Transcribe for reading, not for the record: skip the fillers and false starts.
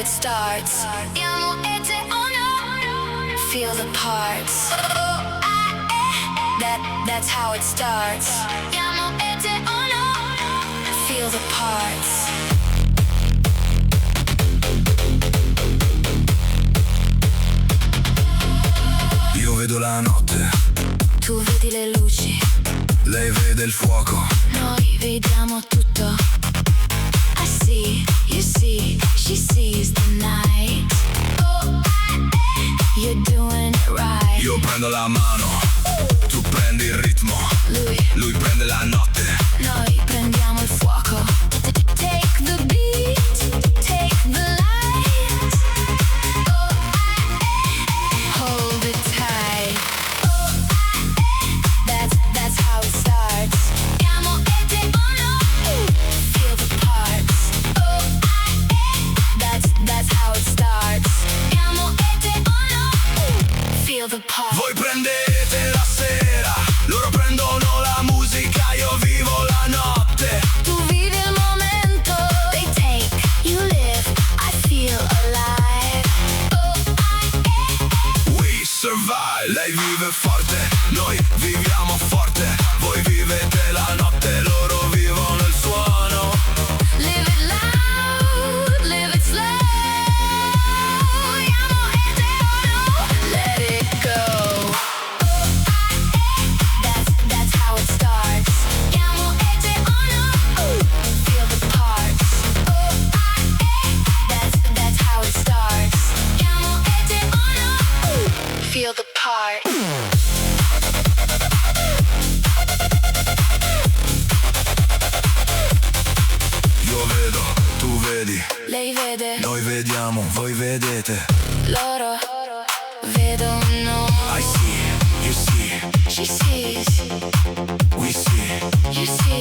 it starts. Iamo e te oh no. Feel the parts. That's how it starts. Iamo e te oh no. Feel the parts. Io vedo la notte, tu vedi le luci, lei vede il fuoco, noi vediamo tutto. I see, you see, she sees the night. You're doing it right. io prendo la mano, tu prendi il ritmo, lui prende la notte, noi prendiamo il fuoco. Take the beat, take the light. Hold it tight. That's how it starts. Iamo e te oh no. Feel the parts. That's how it starts. Iamo e te oh no. Feel the parts. voi prendete la sera, loro prendono la musica, io vivo la notte. Tu vivi il momento. They take, you live, I feel alive. We survive, lei vive forte, noi viviamo forte, voi vivete la notte, loro vivono il suono. Live it loud, live it slow. Iamo e te oh no. Let it go. That's how it starts. Iamo e te oh no. Feel the parts. That's how it starts. Iamo e te oh no. Feel the parts. Io vedo, tu vedi, Lei vede, noi vediamo, voi vedete. loro vedono. I see, you see, She sees, we see. you see.